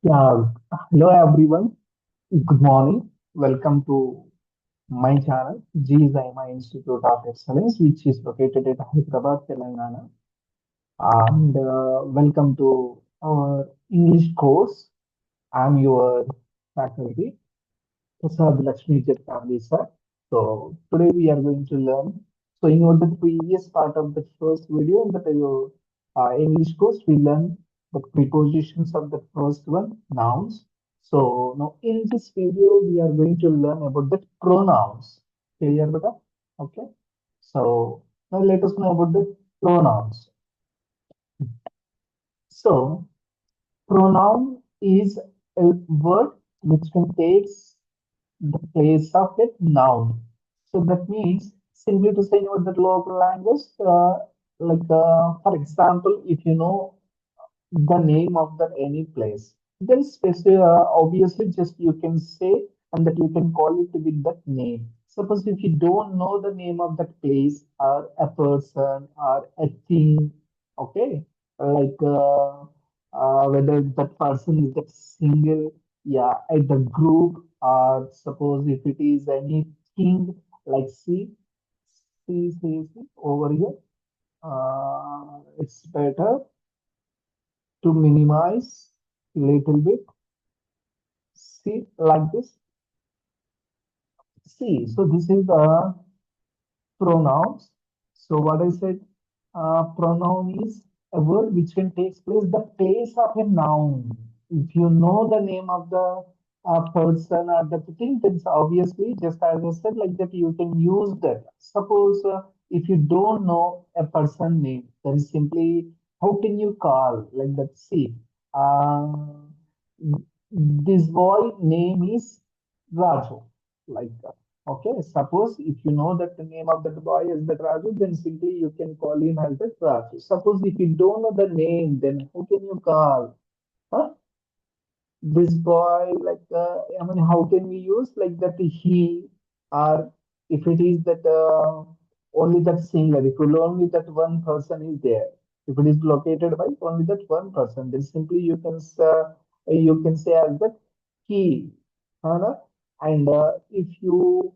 Yeah, hello everyone. Good morning. Welcome to my channel, GSIMA Institute of Excellence, which is located at Hyderabad, Telangana. And welcome to our English course. I'm your faculty, Prasad Lakshmi Jagtali sir. So today we are going to learn. So in order the previous part of the first video in the English course, we learned the prepositions of the first one, nouns. So now in this video, we are going to learn about the pronouns. Clear, beta? Okay. So now let us know about the pronouns. So pronoun is a word which contains the place of a noun. So that means simply to say about the local language, for example, if you know the name of the any place, then obviously just you can say and that you can call it with that name. Suppose if you don't know the name of that place or a person or a thing, okay, whether that person is that single, yeah, at the group, or suppose if it is anything like see over here, it's better to minimize little bit. See, like this. See, so this is the pronouns. So what I said, pronoun is a word which can take the place of a noun. If you know the name of the person or the thing, then obviously, just as I said, like that, you can use that. Suppose if you don't know a person name, then simply how can you call like that? See, uh, this boy name is Raju, like that. Okay, suppose if you know that the name of that boy is that Raju, then simply you can call him as that Raju. Suppose if you don't know the name, then who can you call? Huh? This boy, I mean, how can we use like that he, or if it is that only that singular, if only that one person is there, if it is located by only that one person, then simply you can say as that he, huh? And if you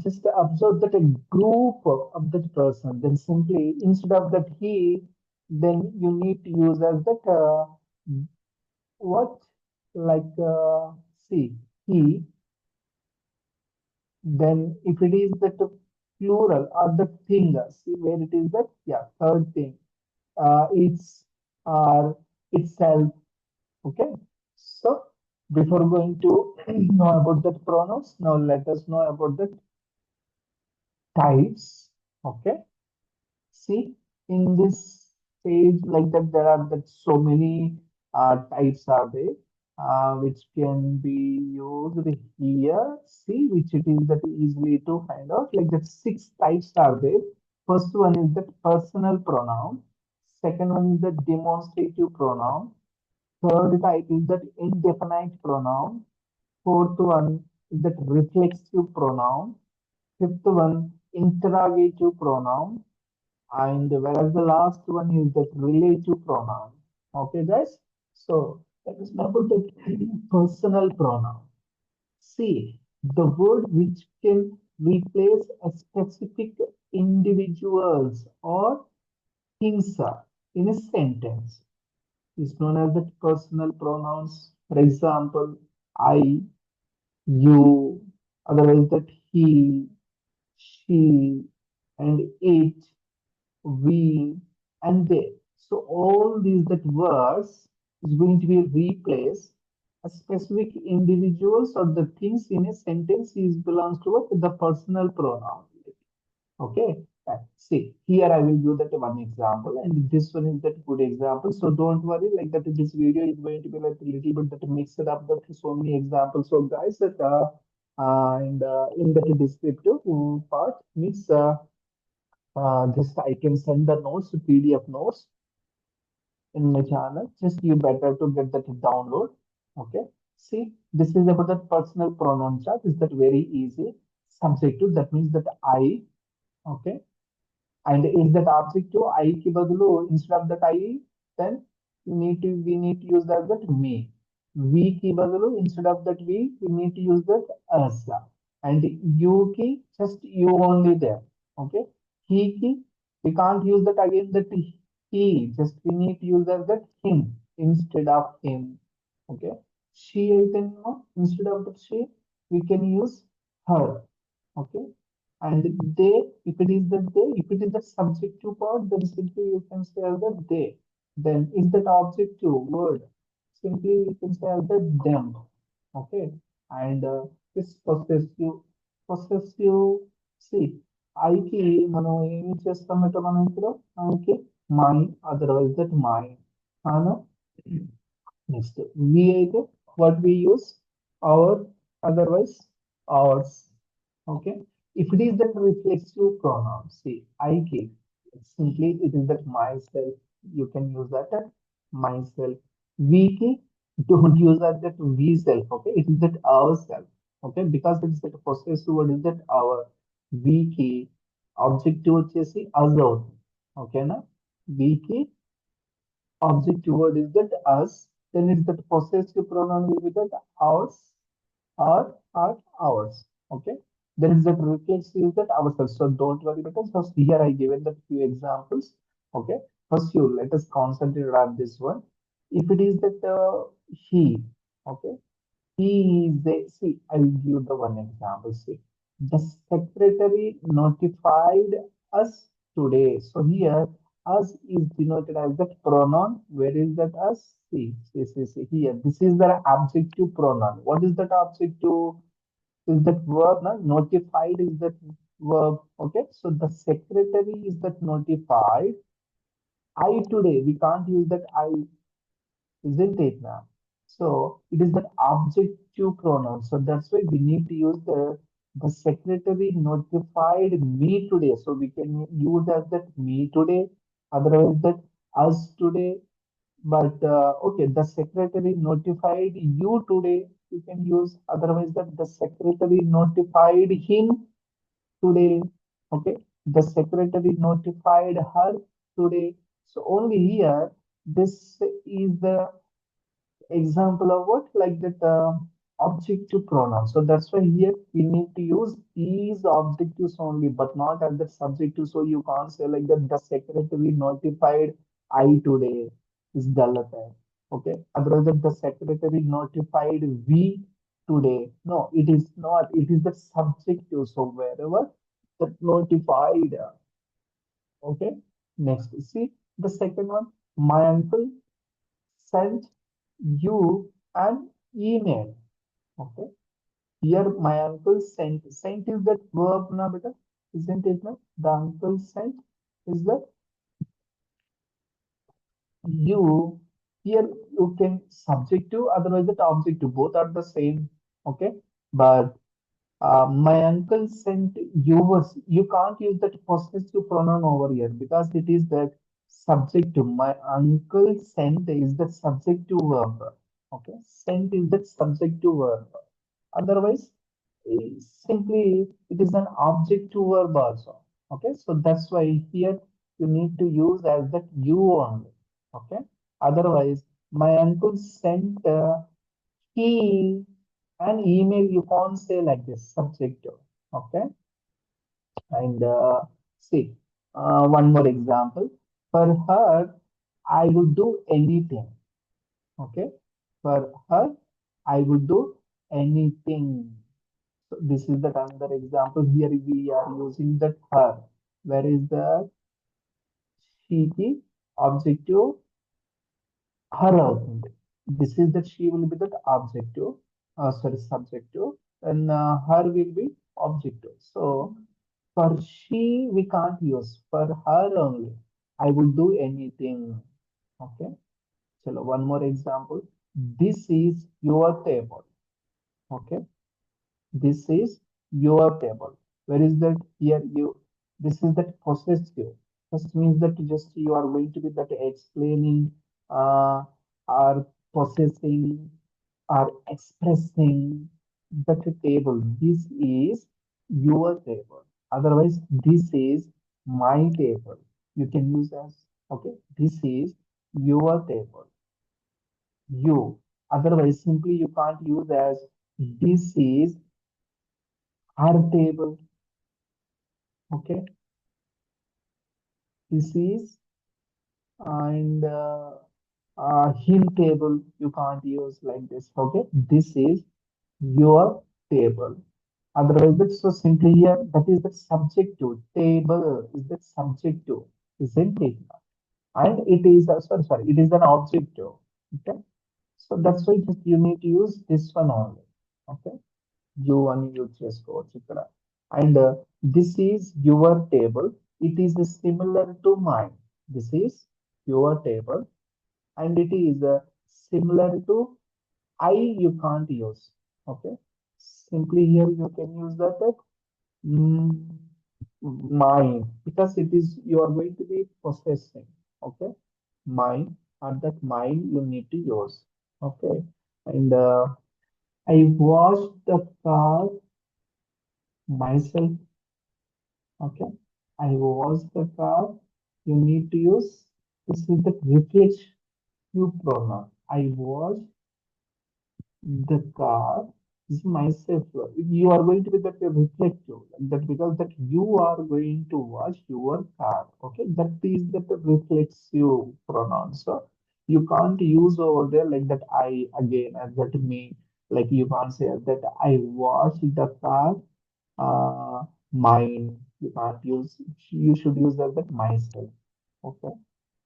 just observe that a group of that person, then simply instead of that he, then you need to use as that what, see, he, then if it is that plural or the thing, see where it is that, yeah, third thing, it's or itself, okay. So before going to know about the pronouns, now let us know about the types, okay. See, in this page, like that, there are that so many types are there, which can be used here. See, which it is that easily to find out. Like that, six types are there. First one is the personal pronoun. Second one is the demonstrative pronoun. Third type is that indefinite pronoun. Fourth one is that reflexive pronoun. Fifth one, interrogative pronoun. And whereas the last one is that relative pronoun. Okay, guys. So let us now put the personal pronoun. See, the word which can replace a specific individuals or things in a sentence is known as the personal pronouns. For example, I, you, otherwise that he, she, and it, we, and they. So all these that words is going to be replaced. A specific individuals or the things in a sentence is belongs to what? The personal pronoun. Okay. See, here I will give that one example, and this one is that good example. So don't worry, like that this video is going to be like a little bit that mix it up that so many examples. So guys, that and in the descriptive part means just I can send the notes, PDF notes in my channel. Just you better to get that download. Okay. See, this is about the personal pronoun chart. Is that very easy? Subjective, that means that I. Okay. And is that objective I ki badlu instead of that I, then we need to use that me. We key బదులు instead of that we need to use that us. And you key, just you only there. Okay. He key, we can't use that again that he, just we need to use that him instead of him. Okay. She అయితే no, instead of that she, we can use her. Okay. And they, if it is the they, if it is the subjective part, then simply you can say as the they. Then is that objective word? Simply you can say as the them. Okay. And this possessive, see, ఐకి మనం ఏమి చేస్తామంటే మనం ఇక్కడ ఐకి my, otherwise that my అవునా. Next, we అయితే what we use our, otherwise ours. Okay. If it is that reflexive pronoun, see, I keep, simply it is that myself. You can use that at myself. We keep, don't use that we self. Okay. It is that ourself. Okay. Because it is that possessive word is that our. We keep, objective వచ్చేసి us అవుతుంది. ఓకేనా. We keep, objective word is that us, then it's that possessive pronoun will be that ours, or ours. Okay. Then it's that reflexive is that ourselves. So don't worry because first here I given the few examples. Okay. First you let us concentrate on this one. If it is that he, okay, he is the, see, I will give the one example. See, the secretary notified us today. So here, us is denoted as the pronoun. Where is that us? See, here. This is the adjective pronoun. What is that adjective? Is that verb? No? Notified is that verb. Okay, so the secretary is that notified. I today, we can't use that I, isn't it now? So it is the objective pronoun. So that's why we need to use the secretary notified me today. So we can use as that me today, otherwise that us today. But okay, the secretary notified you today. You can use otherwise that the secretary notified him today. Okay, the secretary notified her today. So only here this is the example of what, like that objective pronoun. So that's why here we need to use these objectives only, but not as the subjective. So you can't say like that the secretary notified I today is galat hai. Okay, otherwise that the secretary notified we today, no, it is not, it is the subjective. So wherever that notified, okay. Next, see the second one, my uncle sent you an email. Okay. Here my uncle sent. Sent is that verb na beta? Isn't it na? The uncle sent is that you. Here you can subjective, otherwise that objective. Both are the same. Okay. But my uncle sent yours. You can't use that possessive pronoun over here because it is that subjective. My uncle sent is the subjective verb. Okay, sent is the subjective verb. Otherwise, simply it is an objective verb also. Okay, so that's why here you need to use as that you only. Okay, otherwise, my uncle sent he an email. You can't say like this subjective. Okay, and see one more example. For her, I would do anything. Okay, for her, I would do anything. So this is the another example. Here we are using that her. Where is the she the objective? Her అవుతుంది. This is that she will be that objective. Sorry, subjective. And her will be objective. So for she we can't use. For her only. I will do anything. Okay. So one more example. This is your table. Okay. This is your table. Where is that? Here you. This is that possessive. First means that just you are going to be that explaining, or possessing, or expressing that table. This is your table. Otherwise, this is my table. You can use as, okay. This is your table. You. Otherwise, simply you can't use as this is her table. Okay, this is and him table. You can't use like this. Okay, this is your table. Otherwise, that's so simply here. That is the subjective. Table is the subjective, isn't it? And it is sorry, it is an objective. Okay, so that's why just you need to use this one only. Okay, you and you చేసుకోవచ్చు ఇక్కడ. And this is your table. It is similar to mine. This is your table, and it is similar to I. You can't use. Okay, simply here you can use that. Mm, mine, because it is you are going to be possessing. Okay, mine, and that mine you need to use. Okay, and I washed the car myself. Okay, I washed the car. You need to use this is the reflexive pronoun. I washed the car is myself. You are going to be that reflective, like that because that you are going to wash your car. Okay, that is the reflexive pronoun. So you can't use over there like that I again and that me. Like you can't say that I wash the car. Mine. You can't use. You should use that myself. Okay,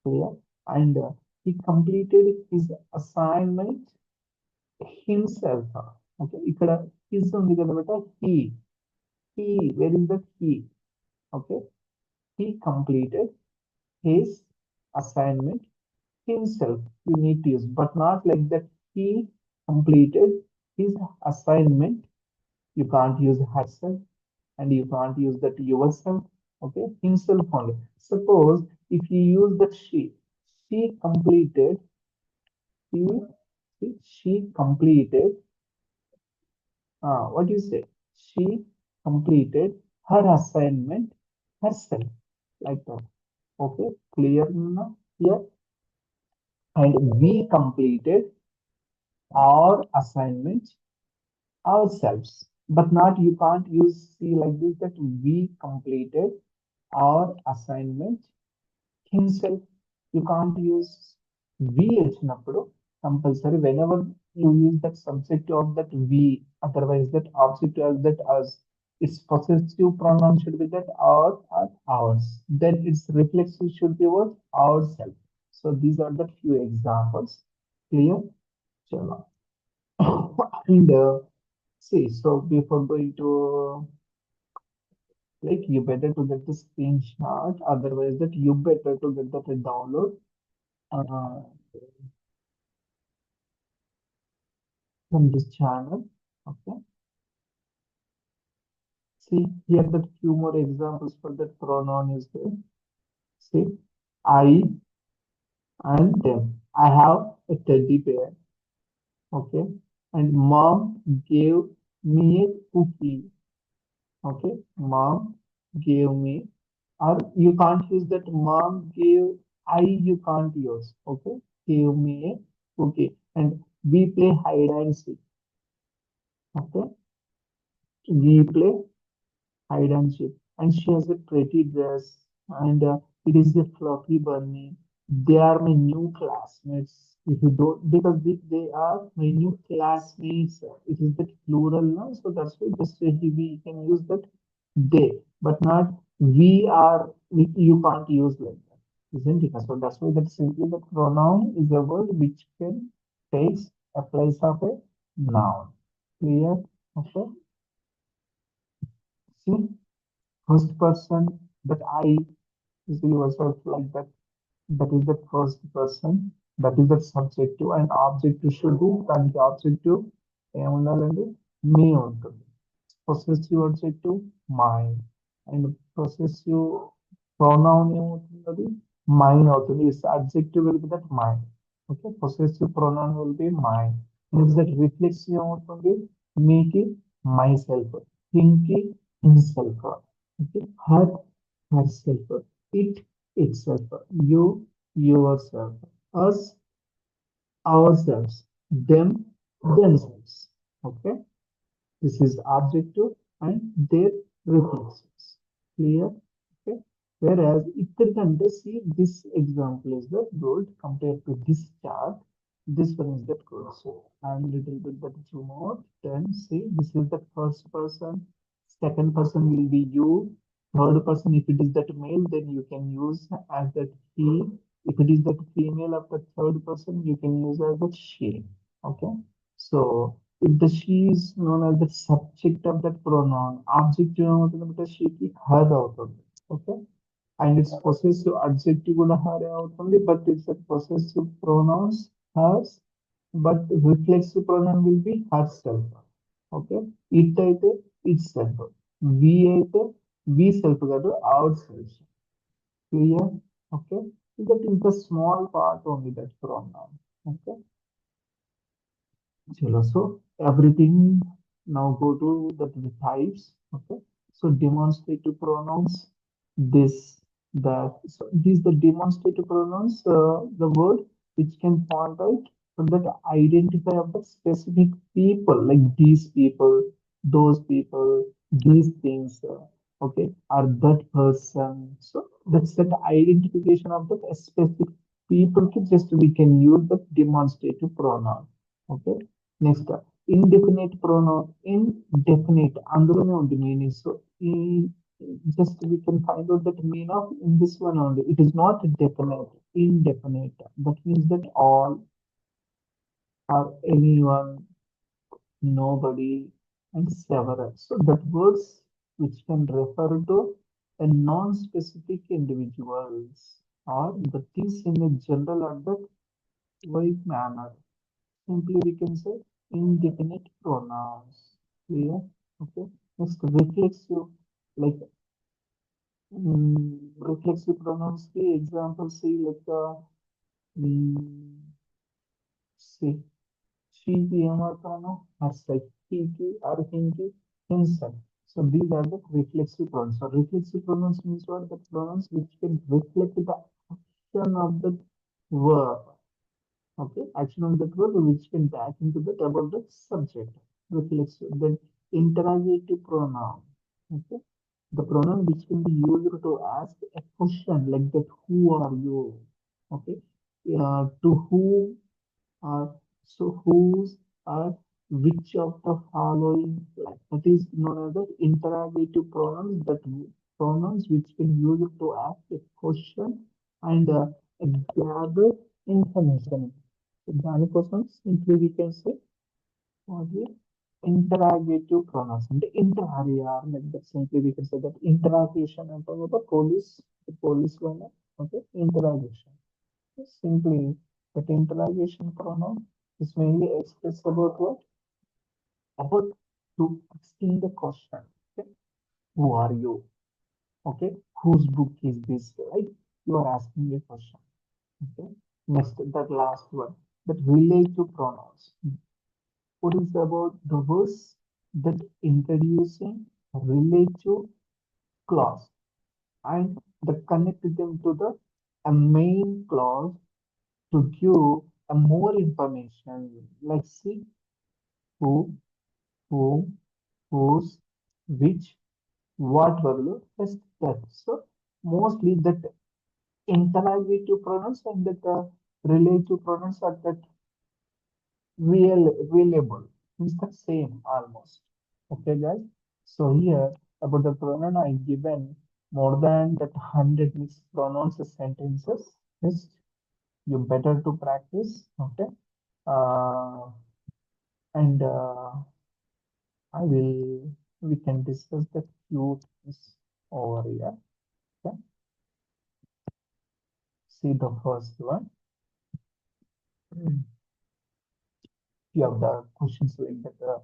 clear. And he completed his assignment himself. Okay, ఇక్కడ his ఉంది కదా బేట he where is that he? Okay, he completed his assignment himself. You need to use, but not like that he completed his assignment. You can't use herself and you can't use that yourself. Okay, himself only. Suppose if you use that she completed, she completed what do you say? She completed her assignment herself, like that. Okay, clear now here? And we completed our assignment ourselves. But not you can't use see like this that we completed our assignment himself. You can't use we వచ్చినప్పుడు compulsory whenever you use that subject of that we, otherwise that object as that as its possessive pronoun should be that our or ours. Then its reflexive should be what ourselves. So these are the few examples. Clear? Chalo. And see, so before going to like you better to get the screenshot, otherwise that you better to get that download uh, from this channel. Okay. See here that few more examples for that pronoun is there. See, I and them. I have a teddy bear. Okay. And mom gave me a cookie. Okay. Mom gave me, or you can't use that mom gave you can't use. Okay. Gave me a cookie. And we play hide and seek. Okay. We play hide and seek. And she has a pretty dress, and it is a fluffy bunny. They are my new classmates. If you don't, because they are my new classmates. It is the plural now, so that's why just we can use that they, but not we are. You can't use like that, isn't it? So that's why that simply the pronoun is a word which can takes a place of a noun. Clear? Okay. See. First person, that I is yourself like that. That is the first person. That is the subjective and objective should be దానికి objective ఏముండాలండి me ఉంటుంది. Possessive adjective mine and possessive pronoun ఏమవుతుంది అది mine అవుతుంది. Its adjective will be that mine. Okay, possessive pronoun will be mine. Means that reflexive ఏమవుతుంది meకి myself, him కి himself. Okay, her herself, it itself, you yourself, us ourselves. them, themselves. Okay. This is objective and their reflexes. Clear? Okay. Whereas ikkadikante see this example is the good compared to this chart. This one is the good. So I'm little bit that zoom out. Then see this is the first person. Second person will be you. Third person, if it is that male, then you can use as that he. If it is that female of the third person, you can use as that she. Okay. So if the she is known as the subject of that pronoun, object ఏమవుతుంది అంటే sheకి her అవుతుంది. Okay. And its possessive adjective కూడా her అవుతుంది, but it's a possessive pronouns hers, but reflexive pronoun will be herself. Okay. It అయితే itself. We అయితే we self కాదు ourselves. Clear? Okay. That is the small part only that pronoun. Okay. Chalo, so everything now go to the types. Okay. So demonstrative pronouns, this, that. So these the demonstrative pronouns, the word which can point out from that identify of the specific people, like these people, those people, these things. Okay, or that person. So that's that identification of the specific people. Just we can use the demonstrative pronoun. Okay. Next indefinite pronoun indefinite అందులోనే ఉంది meaning so ఈ just we can find out that mean of in this one only it is not definite indefinite that means that all or anyone nobody and several so that words which can refer to a non-specific individuals or the things in a general or that wide manner. Simply we can say indefinite pronouns. Clear? Okay. Next, reflexive, like reflexive pronouns. The example, see, like mm, see, she, pronoun, herself, he, or him, himself. So these are the reflexive pronouns. So reflexive pronouns means what? The pronouns which can reflect the action of the verb. Okay, action on that verb which can back into that about the subject. Reflexive. Then interrogative pronoun. Okay, the pronoun which can be used to ask a question like that. Who are you? Okay, to whom are so whose are which of the following like that is known as the interrogative pronouns that pronouns which can use to ask a question and gather information. So దానికోసం simply we can say what is interrogative pronouns and interrogate like that simply we can say that interrogation and the police one okay interrogation. Simply that interrogation pronoun is mainly expressed about what? About to asking the question. Okay? Who are you? Okay. Whose book is this? Right? You are asking a question. Okay. Next, that last one. That relative pronouns. What is about the words that introducing relative clause and that connect them to the a main clause to give a more information like see who, whom, whose, which, what were just that. So mostly that interrogative pronouns and that relative pronouns are that reliable. It's the same almost. Okay, guys. So here about the pronoun I given more than that 100 mispronounced sentences. Yes, you better to practice. Okay. Uh, and I will we can discuss the few things over here. Okay. See the first one. Few of the questions like that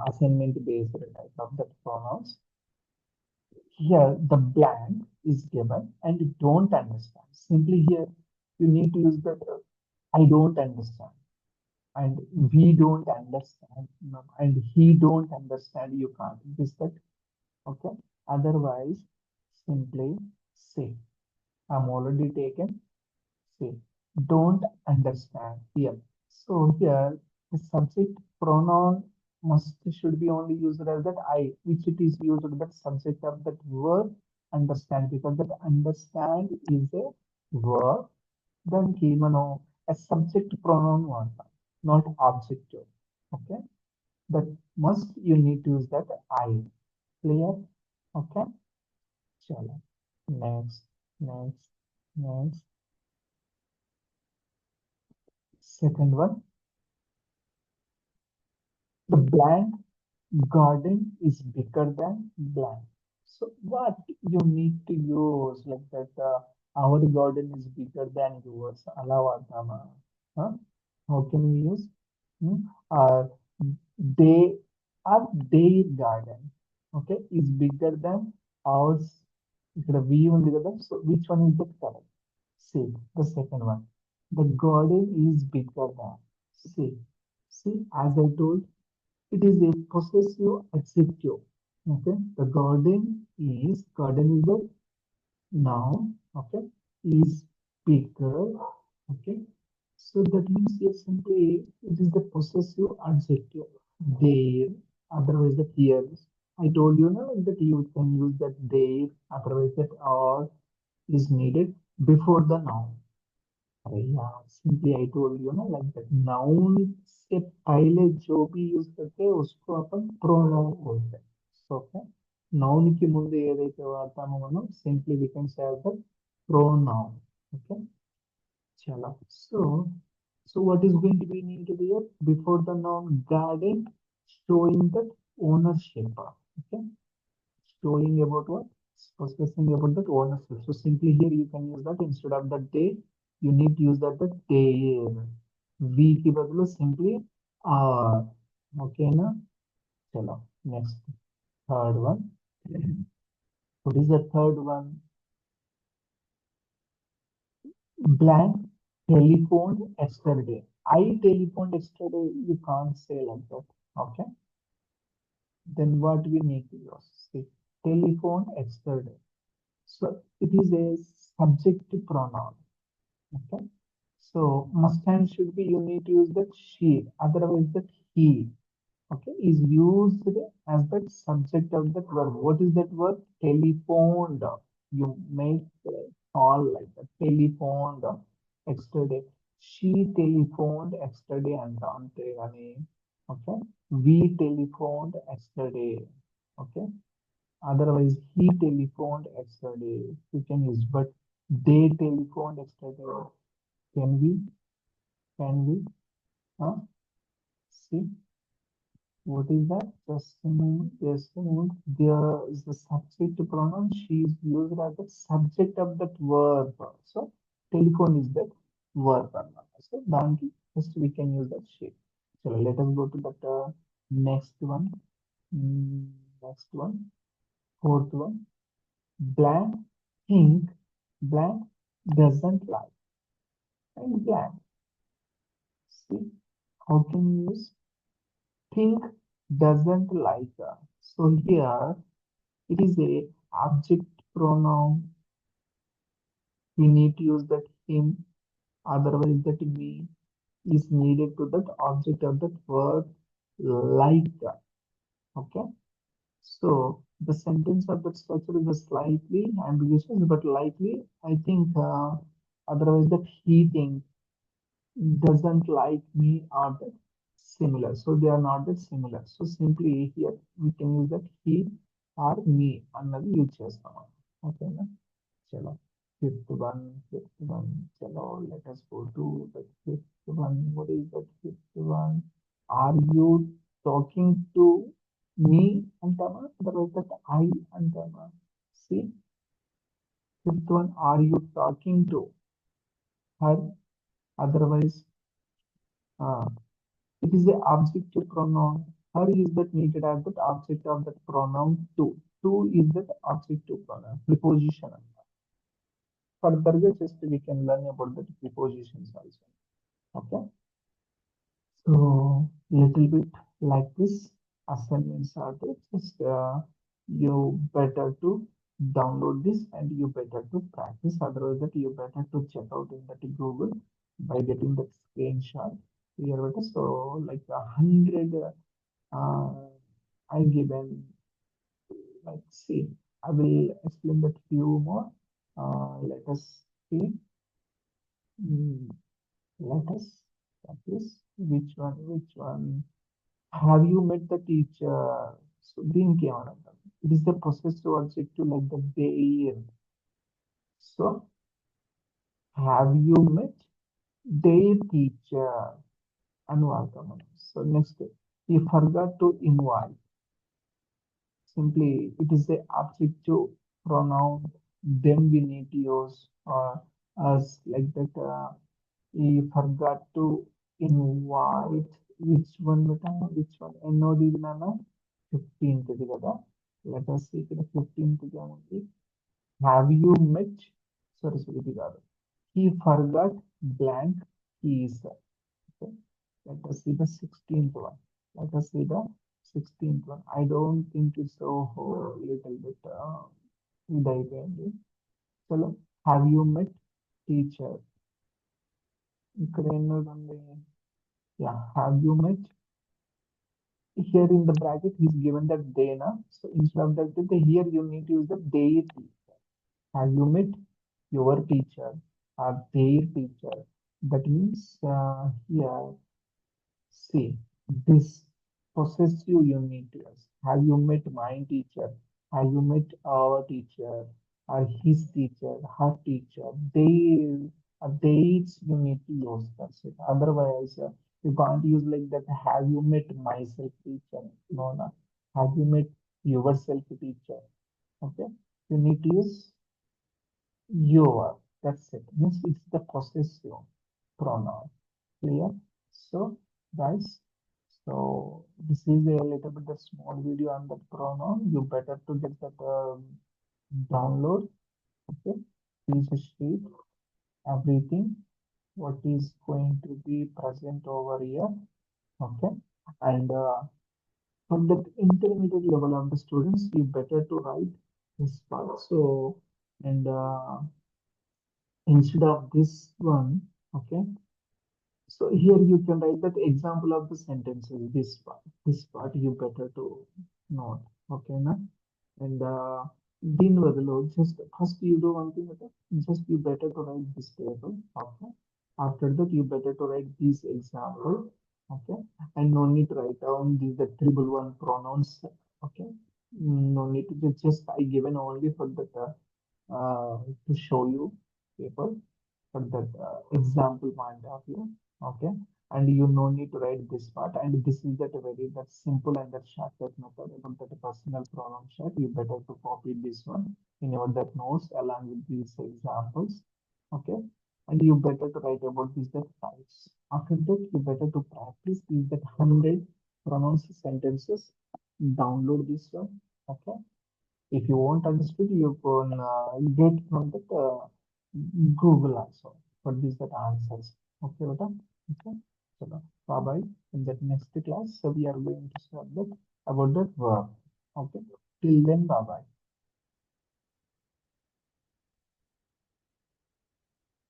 assignment based type of the pronouns. Here the blank is given and you don't understand. Simply here you need to use the I don't understand and we don't understand no, and he don't understand you can't. Is that okay? Otherwise simply say I'm already taken. Say, don't understand here. So here the subject pronoun must should be only used as that I, which it is used that subject of that verb understand because that understand is a verb. దానికి మనం a subject pronoun వాడతాం, not objective. Okay, that must you need to use that I. Clear? Okay. Chala. Next, next, next. Second one, the blank garden is bigger than blank. So what you need to use like that? Our garden is bigger than yours. Alawatama. Huh? How can we use? Hmm? Uh, they are their garden. Okay, is bigger than ours. ఇక్కడ V ఉంది కదా. So which one is the correct? See the second one. The garden is bigger than. See, see as I told. It is a possessive adjective. Okay, the garden is the noun. Okay, is bigger. Okay, so that means here simply it is the possessive adjective. There, otherwise the here. I told you now that you can use that there, otherwise that or is needed before the noun. Yeah, simply I told you ना like that noun से पहले जो भी use करते हैं उसको अपन pronoun बोलते हैं. So okay, noun की ముందు ఏదైతే వాడతామో మనం simply we can say as the pronoun. Okay, चलो. So what is going to be needed here before the noun garden showing the ownership. Okay, showing about what? Discussing about that ownership. So simply here you can use that instead of the they, you need to use that the their. We की बदले simply are. Okay ना? चलो next third one. What is the third one? Blank telephoned yesterday. I telephoned yesterday. You can't say like that. Okay. Then what we need to use? See, telephone yesterday. So it is a subjective pronoun. Okay. So must and should be you need to use that she, otherwise that he. Okay, is used as the subject of that verb. What is that verb? Telephoned. You make call like that. Telephoned yesterday. She telephoned yesterday and Dante. Okay. We telephoned yesterday. Okay. Otherwise, he telephoned yesterday. You can use, but they telephoned yesterday. Can we? Can we? Huh? See, what is that? Just a moment. Just a moment. There is the subject pronoun. She is used as the subject of that verb. So, telephone is that verb. So, donkey, just we can use that she. So, let us go to that next one. Mm, next one. Fourth one. Blank think blank doesn't like and blank. See how can you use think doesn't like. So here it is a object pronoun. We need to use that him. Otherwise that we is needed to that object of that word like. Okay. So the sentence of that structure is a slightly ambiguous, but likely I think otherwise that he thinks doesn't like me are that similar. So they are not that similar. So simply here we can use that he or me అన్నది use చేస్తాం. ఓకేనా? చలో fifth one. Chalo, let us go to the fifth one. What is the fifth one? Are you talking to me అంటామా? Otherwise that I అంటామా? See, fifth one, are you talking to her? Otherwise, uh, it is the objective pronoun. Her is that needed as the object of that pronoun to. To is that objective pronoun. Preposition. Further, just we can learn about the prepositions also. Okay. So little bit like this assignments are there. Just you better to download this and you better to practice. Otherwise, that you better to check out in that Google by getting that screenshot. Here, beta. So, like 100, I given, like, see, I will explain that few more. Let us see. Mm, let us practice. Which one? Which one? Have you met the teacher? So, దీనికి ఏమనంటాం? It is the possessive adjective like the their. So, have you met their teacher? Anvartam. So, next, he forgot to invite. Simply, it is the adjective pronoun. Them we need to use us like that. He forgot to invite. Which one? Beta? Which one? ఎన్నోది ఇది నాన్న 15th ఇది కదా. Let us see ఇక్కడ 15th గా ఉంది. Have you met? Sorry, sorry, ఇది కాదు. He forgot blank keys. Okay. Let us see the 16th one. Let us see the 16th one. I don't think it's so little bit ఇదైపోయింది. చలో, have you met teacher? ఇక్కడ ఎన్నోది ఉంది. Yeah, have you met? Here in the bracket, he's given that they na. So instead of that, here you need to use the they teacher. Have you met your teacher or their teacher? That means here, see, this possessive you need to use. Have you met my teacher? Have you met our teacher or his teacher, her teacher? They, dates you need to use. That's it. Otherwise, you can't use like that. Have you met myself teacher? No, no. Have you met yourself teacher? Okay. You need to use your. That's it. Means it's the possessive pronoun. Clear? So, guys, so this is a little bit of small video on the pronoun. You better to get that download. Okay, please sheet everything what is going to be present over here. Okay, and for the intermediate level of the students, you better to write this part. So, and instead of this one, okay. So here you can write that example of the sentences, this part you better to note, okay, na? And దీని బదులు just first you do one thing, okay? Just you better to write this table, okay? After that you better to write this example, okay? And no need to write down these the triple one pronouns, okay? No need to just I given only for that to show you people for that example point of view. Okay, and you no need to write this part. And this is that very that simple and that shortcut method about that personal pronoun chart. You better to copy this one in your that notes along with these examples. Okay, and you better to write about these that types. After that, you better to practice these that 100 pronouns sentences. Download this one. Okay, if you want understood, you can get from the Google also for these that answers. Okay, beta? Okay. So bye bye. In that next class, so we are going to start that about the verb. Okay. Till then, bye bye.